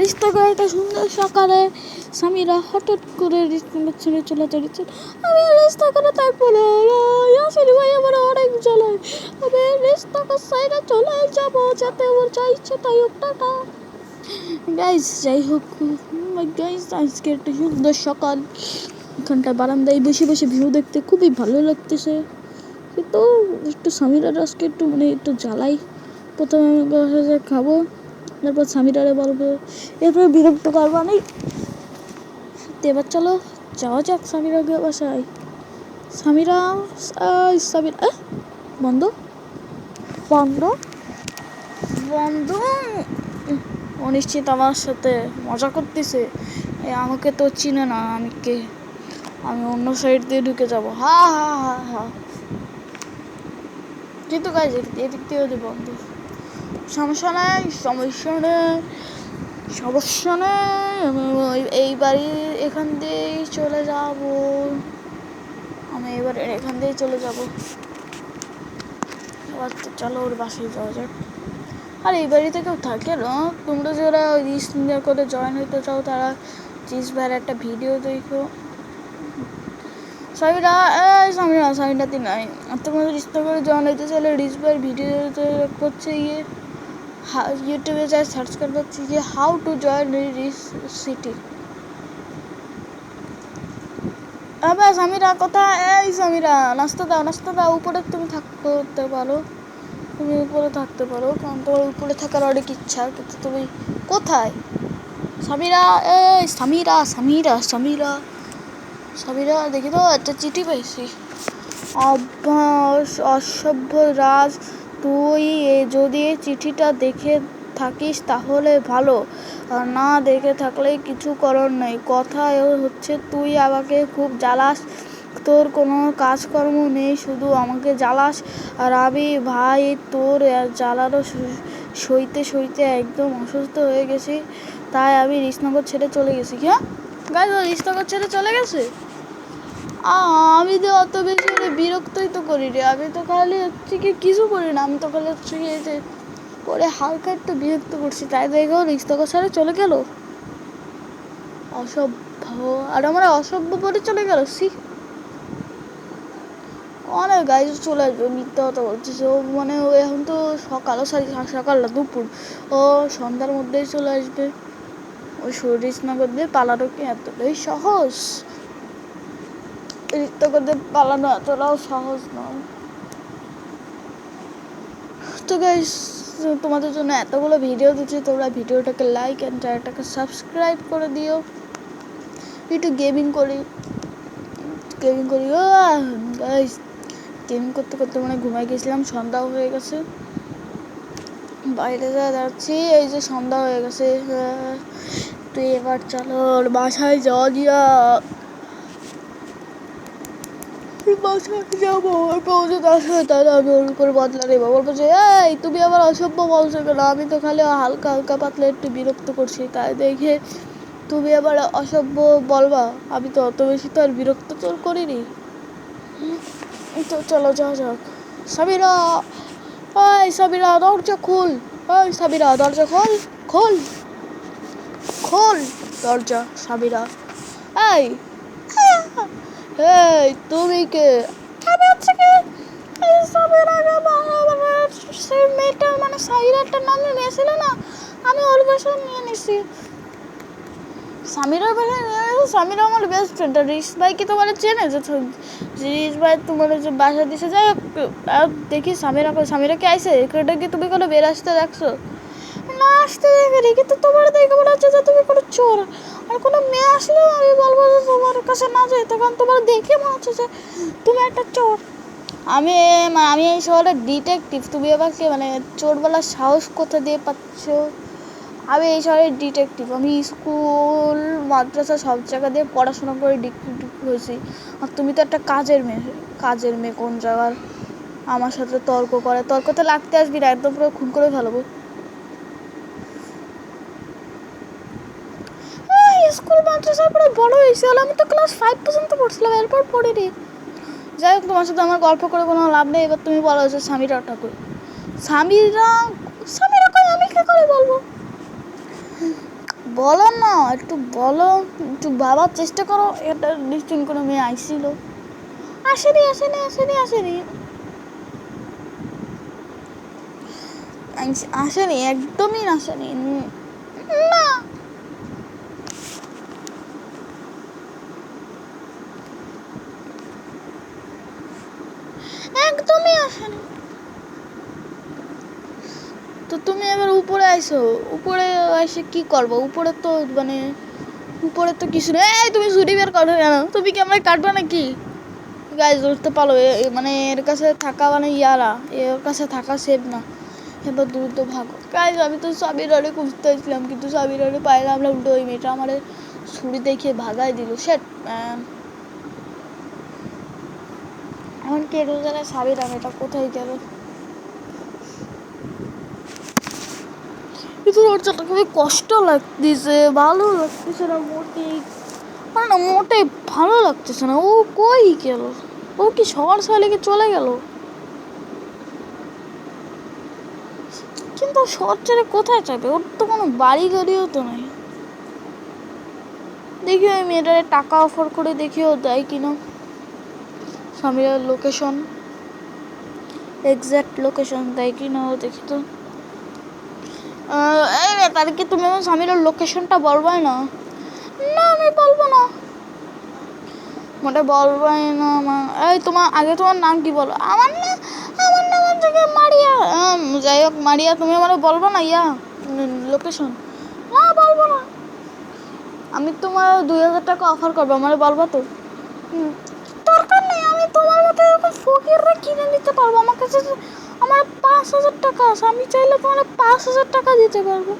রিস্তা করে একটা সুন্দর সকালে স্বামীরা হঠাৎ করে রিস্তা ছেড়ে চলে যাচ্ছে। আমি রিস্তা করে তারপরে ইয়াসির ভাই আমার অনেক জ্বালায়। আমি রিস্তা করে সাইডে চলে যাবো, যাতে ওর যা ইচ্ছে তাই হোক। Tata guys. যাই হোক গাইজ, আজকে একটা সুন্দর সকাল, এখানটা বারান্দায় বসে বসে ভিউ দেখতে খুবই ভালো লাগতেছে। কিন্তু একটু স্বামীরার আজকে একটু একটু জ্বালাই। প্রথমে আমি খাবো, তারপর স্বামীরারে বলবো, এরপর বিরক্ত করবো আমি। এবার চলো যাওয়া যাক স্বামীরা গিয়ে বাসায়। স্বামীরা স্বামীরা বন্ধ বন্ধ বন্ধ অনিশ্চিত আমার সাথে মজা করতেছে। আমাকে তো চিনে না, আমি কে, আমি অন্য সাইড দিয়ে ঢুকে যাবো। হা হা হা হা। কিন্তু গাইজ এদিক দিয়ে যদি বন্ধ, সমস্যা নেই সমস্যা নেই সমস্যা নেই। আমি এই বাড়ি এখান দিয়েই চলে যাব, আমি এবার এখান দিয়েই চলে যাব। এবার তো চলো ওর বাসায় যাওয়া যাক। আর এই বাড়িতে কেউ থাকে না, তোমরা যারা রিস্ক করে জয়েন হইতে চাও তারা চিজ ভাইয়ের একটা ভিডিও দেখো। স্বামীরা স্বামীরাতে নাই। আর তোমরা রিস্ক করে জয়েন হইতে চাইলে রিস্ক ভাইয়ের ভিডিওতে হচ্ছে গিয়ে ইউটিউবে যাই সার্চ করতে হচ্ছে গিয়ে how to join risk city. আবার স্বামীরা কোথায়? এই স্বামীরা নাস্তা দাও। উপরে তুমি থাকতে পারো, তুমি উপরে থাকতে পারো, কারণ তোমার উপরে থাকার অনেক ইচ্ছা, কিন্তু তুমি কোথায়? স্বামীরা এই স্বামীরা দেখি তো একটা চিঠি পেয়েছি। অসভ্য রাজ, তুই যদি এই চিঠিটা দেখে থাকিস তাহলে ভালো, আর না দেখে থাকলে কিছু করার নেই। কথা হচ্ছে তুই আমাকে খুব জ্বালাস, তোর কোনো কাজকর্ম নেই, শুধু আমাকে জ্বালাস। আর আমি ভাই তোর জ্বালানো সইতে একদম অসুস্থ হয়ে গেছি, তাই আমি রিসনগর ছেড়ে চলে গেছি। হ্যাঁ গাইজ, রিসনগর ছেড়ে চলে গেছে। আমি তো অত বেশি বিরক্তই তো করি রে, আমি তো খালি হচ্ছে কি কিছু করি না, আমি তো খালি হচ্ছে কি যে করে হালকা একটু বিরক্ত করছি, তাই দেখো রিস্তাকা ছেড়ে চলে গেল। অসভ্য, আর আমরা অসভ্য পরে চলে গেল। অনেক গাইজ চলে আসবে, মিথ্যা কথা বলতেছে ও, ও এখন তো সকাল না দুপুর, ও সন্ধ্যার মধ্যেই চলে আসবে। ওই রিসনগর দিয়ে পালানো কি এতটাই সহজ? রিস্তাকা দিয়ে পালানো এতটাও সহজ নয়। তো গাইজ, তোমাদের জন্য এতগুলো ভিডিও দিচ্ছি, তোমরা ভিডিওটাকে লাইক অ্যান্ড চ্যানেলটাকে সাবস্ক্রাইব করে দিও। একটু গেমিং করি গাইজ। গেমিং করতে করতে ঘুমাই গেছিলাম, সন্ধ্যাও হয়ে গেছে। বাইরে যাচ্ছি, এই যে সন্ধ্যা হয়ে গেছে। তুই এবার চলো বাসায় যাওয়া দিয়া, বাসায় যাবো। প্রয়োজন আসবে তাহলে আমি ওর উপরে বদলা নেবো, বলবো যে এই তুমি আবার অসভ্য বলছো কেন, আমি তো খালি হালকা পাতলা একটু বিরক্ত করছি, তাই দেখে তুমি আবার অসভ্য বলবা? আমি তো অত বেশি তো আর বিরক্ত তোর করিনি। তো চলো যাওয়া যাক। সাবিরা দরজা খোল, সাবিরা দরজা খোল দরজা। সাবিরা এই তুমি কে? আমি হচ্ছে কি সেই মেয়েটা, সাইরাটার নামে মেয়ে ছিল না, আমি ওর বাসা নিয়ে নিছি। স্বামীরা বাসা নিয়ে নিয়েছি। স্বামীরা আমার বেস্ট ফ্রেন্ড। আর রিস ভাই কি তোমার চেনে? যে রিস ভাই তোমার যে বাসা দিছে, যাই হোক দেখি স্বামীরা কি আইসে? এটা কি তুমি কোনো বের আসতে দেখছো? না আসতে দেখিনি, কিন্তু তোমার দেখে মনে হচ্ছে যে তুমি কোনো চোর। আর কোনো মেয়ে আসলেও আমি বলবো যে তোমার কাছে না যেতে, কারণ তোমার দেখে মনে হচ্ছে যে তুমি একটা চোর। আমি এই শহরের ডিটেকটিভ, তুমি আমাকে চোর বলার সাহস কোথা দিয়ে পাচ্ছ? আমি এই শহরের ডিটেকটিভ, আমি স্কুল মাদ্রাসা সব জায়গা দিয়ে পড়াশোনা করে ডিটেকটিভ হয়েছি। আর তুমি তো একটা কাজের মেয়ে কোন জায়গার আমার সাথে তর্কতে লাগতে আসবি না, একদম পুরো খুন করে ফেলবো। স্কুল মাদ্রাসার পরে বড় হয়েছে, আমি তো ক্লাস 5 পর্যন্ত পড়ছিলাম, এরপর পড়িনি। যাই হোক, তোমার সাথে আমার গল্প করে কোনো লাভ নেই। এবার তুমি বলো যে স্বামীরা ঠাকুর। স্বামীরা কই, আমি কি করে বলবো? বলো না, একটু বলো, একটু ভাবার চেষ্টা করো। এটা নিশ্চয় কোনো মেয়ে আইছিল। আসেনি আসেনি আসেনি আসেনি আসেনি, একদমই আসেনি না, একদমই আসেনি। তো তুমি এবার উপরে আইসো, উপরে এসে কি করবো? উপরে তো মানে উপরে তো কিছু নেই। এই তুমি ছুটি বের করো কেন? তুমি কি আমরা কাটবে নাকি? গাইজ ধরতে পারো, মানে এর কাছে থাকা মানে ইয়ারা, এর কাছে থাকা সেফ না। এবার দ্রুত ভাগো গাইজ। আমি তো সাবিরারে খুঁজতে আসলাম, কিন্তু সাবিরারে পাইলাম না। উল্টো ওই মেয়েটা আমার ছুরি দেখিয়ে ভাগাই দিল। সেট ম্যান, এখন কে রোজারে সাবিরা মেয়েটা কোথায় গেল? কিন্তু ওর চাটা খুবই কষ্ট লাগতেছে, ভালো লাগতেছে না মোটেই, মানে না মোটেই ভালো লাগতেছে না। ও কই গেল? ও কি শহর ছেলেকে চলে গেল? কিন্তু শহর ছেড়ে কোথায় যাবে? ওর তো কোনো বাড়ি গাড়িও তো নাই। দেখি ওই মেয়েটারে টাকা অফার করে দেখি ও দেয় কিনা। সামিরার লোকেশন, এক্স্যাক্ট লোকেশন দেয় কিনা ও দেখি তো। এই তাদেরকে তুমি আমার সামিরার লোকেশনটা বলবাই না? না আমি বলবো না, মোটে বলবাই না। এই তোমার আগে তোমার নাম কি বলো? আমার নাম হচ্ছে মারিয়া। যাই হোক মারিয়া, তুমি আমার বলবো না লোকেশন? না বলবো না। আমি তোমার 2000 টাকা অফার করবো, আমার বলবো তো? দরকার নেই, আমি তোমার মতো এরকম ফকিররা কিনে নিতে পারবো। আমার কাছে আমার 5000 টাকা আছে, আমি চাইলে তোমার 5000 টাকা দিতে পারবো।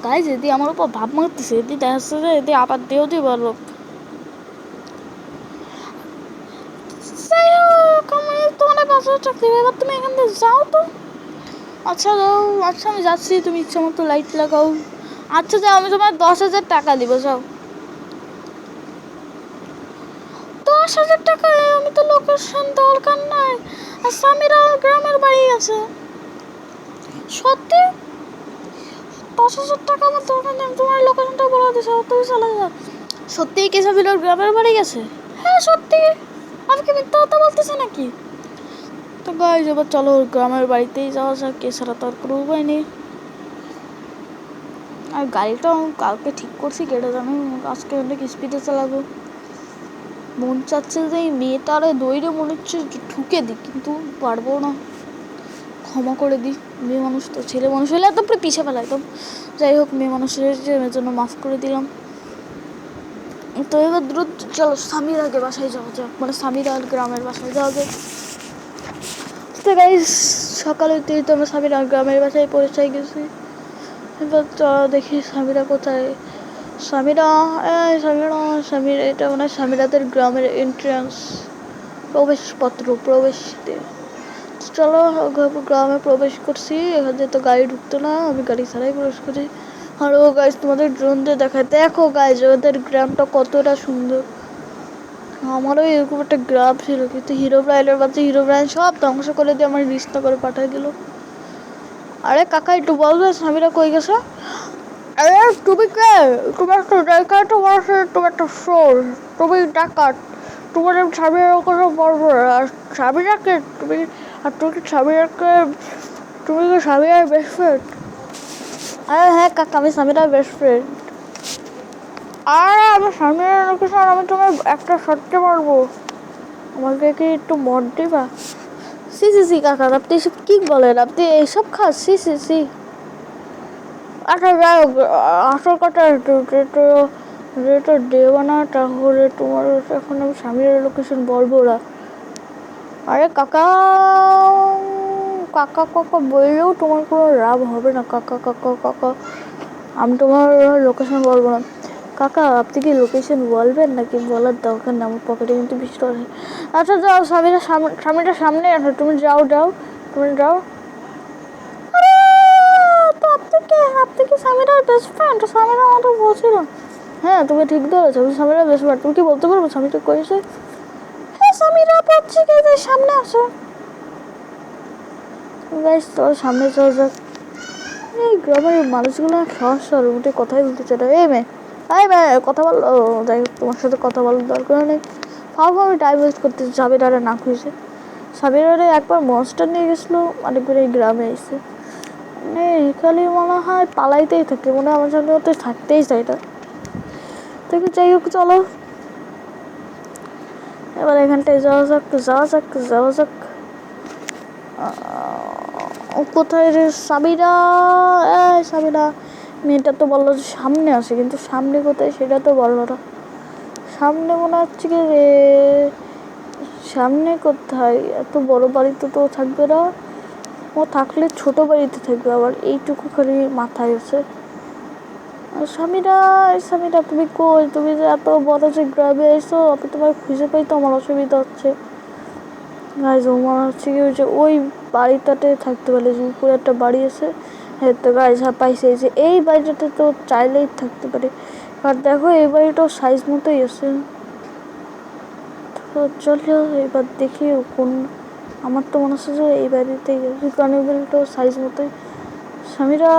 তাই যদি আমার উপর ভাব মারতেছে, এদি দেখা যাচ্ছে যে এদি আবার দিয়েও দিয়ে পারবো। তোমার 5000 টাকা দেবে, এবার তুমি এখান থেকে যাও তো। আচ্ছা যাও, আচ্ছা আমি যাচ্ছি, তুমি ইচ্ছা মতো লাইট লাগাও। আচ্ছা যাও, আমি তোমার 10,000 টাকা দিব, যাও। 10,000 টাকা? আমি তো লোকেশন দরকার নাই, আর সামিরা গ্রামের বাড়ি আছে। সত্যি 10,000 টাকা আমার দরকার নেই, তোমার লোকেশনটা বলে দিছো, তুমি চলে যাও। সত্যিই কি সামিরার গ্রামের বাড়ি গেছে? হ্যাঁ সত্যি, আমি কি মিথ্যা কথা বলতেছি নাকি? তো গাইজ এবার চলো গ্রামের বাড়িতেই যাওয়া যাক, এছাড়া তো আর কোনো উপায় নেই। আর গাড়িটা কালকে ঠিক করছি, কেটে জানো আজকে অনেক স্পিডে চালাবো। মন চাচ্ছে যে এই মেয়েটারে দৌড়ে মনে হচ্ছে ঠুকে দিই, কিন্তু পারবো না। ক্ষমা করে দিই, মেয়ে মানুষ তো, ছেলে মানুষ হলে এত পিছিয়ে ফেলাইতাম। যাই হোক, মেয়ে মানুষের জন্য মাফ করে দিলাম। তো এবার দ্রুত চলো স্বামীর আগে বাসায় যাওয়া যাক, মানে স্বামীর আর গ্রামের বাসায় যাওয়া যাক। তো গাইজ সকালে তুই তো আমরা স্বামীর আর গ্রামের বাসায় পৌঁছে গেছি। এবার দেখি স্বামীরা কোথায়। স্বামীরা, স্বামীর এটা মানে স্বামীরাদের গ্রামের এন্ট্রান্স, প্রবেশপত্র, প্রবেশ দিয়ে। চলো গ্রামে প্রবেশ করছি। এখান থেকে তো গাড়ি ঢুকতো না, আমি গাড়ি ছাড়াই প্রবেশ করি। আর ও গাইজ তোমাদের ড্রোন দিয়ে দেখায়, দেখো গাইজ ওদের গ্রামটা কতটা সুন্দর। আমারও এরকম একটা গ্রাম ছিল, কিন্তু হিরো ব্রাইনের বাচ্চা হিরো ব্রাইন সব ধ্বংস করে দিয়ে আমার রিস্তা করে পাঠিয়ে দিল। আরে কাকা একটু বলবে স্বামীরা কই গেছে? আরে তুমি কে? তোমার তো দেখা, তোমার তুমি একটা সোর, তুমি ডাকাত, তোমার স্বামীর কথা বলবো। আর স্বামীরাকে তুমি, আর তুমি স্বামীরাকে, তুমি কি স্বামীরার বেস্ট ফ্রেন্ড? আরে হ্যাঁ কাকা, আমি স্বামীরার বেস্ট ফ্রেন্ড। আরে আমি স্বামীরা লোকেশন, আমি তোমার একটা সত্যি বলবো, আমাকে কি একটু মদ দিবা? সি সি সি কাকা, আপনি এসব কি বলেন? আপনি এইসব খাস? সি সি সি। আচ্ছা যাই হোক, আসল কথা যেটা দেবো না, তাহলে তোমার এখন আমি স্বামীর লোকেশন বলবো না। আরে কাকা, কাকা কাকা বললেও তোমার কোনো লাভ হবে না। কাকা কাকা কাকা, আমি তোমার লোকেশন বলবো না। কাকা আপনি কি লোকেশন বলবেন নাকি বলার দরকার না? আমার পকেটে কিন্তু পিস্তল আছে। আচ্ছা যাও, স্বামীটা সামনে আসো, তুমি যাও যাও, তুমি যাও। আরে তো আপনি কি স্বামীটার বেস্ট ফ্রেন্ড? স্বামীরা আমাকে বলছিল। হ্যাঁ তুমি ঠিক ধরেছো, আমি স্বামীরা বেস্ট ফ্রেন্ড। তুমি কি বলতে পারবো স্বামীটা করেছে? হ্যাঁ স্বামীরা পড়ছে কে, সামনে আসো। গাইস তো সামনে চলে যাক। এই গ্রামের মানুষগুলো সমস্যা উঠে কথাই বলতে চায় না। এই মেয়ে কথা বল। যাই হোক, তোমার সাথে কথা বলার দরকার নেই। ফাও আমি টাইম ওয়েস্ট করতেছি সাবিরারে না খুঁজে। সাবিরারে একবার মনস্টার নিয়ে গেছিলো, অনেকবার এই গ্রামে এসে মানে খালি মনে হয় পালাইতেই থাকে, মনে হয় আমার সাথে হতে থাকতেই চাই না। তো যাই হোক, চলো এবার এখানটায় যাওয়া যাক। কোথায় রে সাবিরা? সাবিরা মেয়েটা তো বললো যে সামনে আসে, কিন্তু সামনে কোথায় সেটা তো বললো না। সামনে মনে হচ্ছে কি রে, সামনে কোথায়? এত বড় বাড়িতে তো থাকবে না, ও থাকলে ছোট বাড়িতে থাকবে। আবার এইটুকু খালি মাথায় আছে। সামিরা তুমি কই? তুমি যে এত বড় যে গ্রামে এসো, আমি তোমার খুঁজে পাই তো আমার অসুবিধা হচ্ছে। গাইজ মনে হচ্ছে কি ওই যে ওই বাড়িটাতে থাকতে পারে, যে উপরে একটা বাড়ি আছে। হ্যাঁ তো গাইজ পাইছে যে এই বাড়িটাতে তো চাইলেই থাকতে পারে। আর দেখো এই বাড়িটাও সাইজ মতোই আছে। তো চলো এবার দেখি কোন, আমার তো মনে হচ্ছে যে এই বাড়িতেই আছে, কারণ এই বাড়িটাও সাইজ মতোই। সামিরা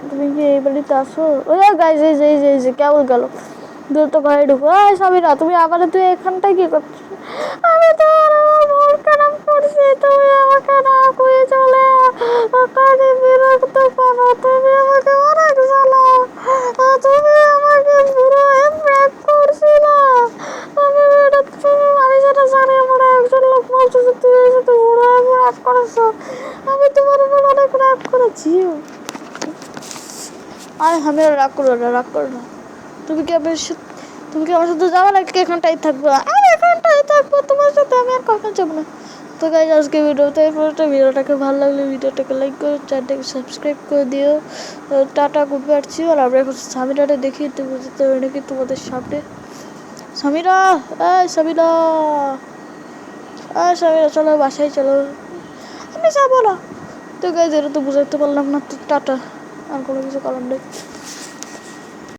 তুমি কি এই বাড়িতে আসো? ওই গাইজ এই যে কেমন গেল দূর তো ঘরে ঢুকো। সামিরা তুমি আবার তুই এখানটায় কি করছো? আমি তো মন খারাপ করছি, তুমি আমাকে না করে চলে ওখানে বিরক্ত করো, তুমি আমাকে অনেক জ্বালাও, তুমি আমাকে পুরো এমব্রেক করছিল। আমি যেটা জানি আমার একজন লোক বলছে যে তুমি সাথে পুরো এমব্রেক করেছো, আমি তোমার উপর অনেক রাগ করেছি। আরে আমি রাগ করো না। তুমি কি আমার সাথে যাবো নাকি এখানটাই থাকবো? আর এখানটাই থাকবো তোমার সাথে, আমি আর কখন যাবো না। তো গাইজ আজকে ভিডিওটাকে ভালো লাগলে ভিডিওটাকে লাইক করো, চ্যানেলটাকে সাবস্ক্রাইব করে দিও। Tata, good bye. আর আমরা এখন সামিরাটা দেখি বুঝতে পারি নাকি তোমাদের সামনে। সামিরা সামিরা চলো বাসায় চলো। আমি যাবো না। তো গাইজ এটা তো বুঝাইতে পারলাম না, তো টাটা, আর কোনো কিছু করার নেই।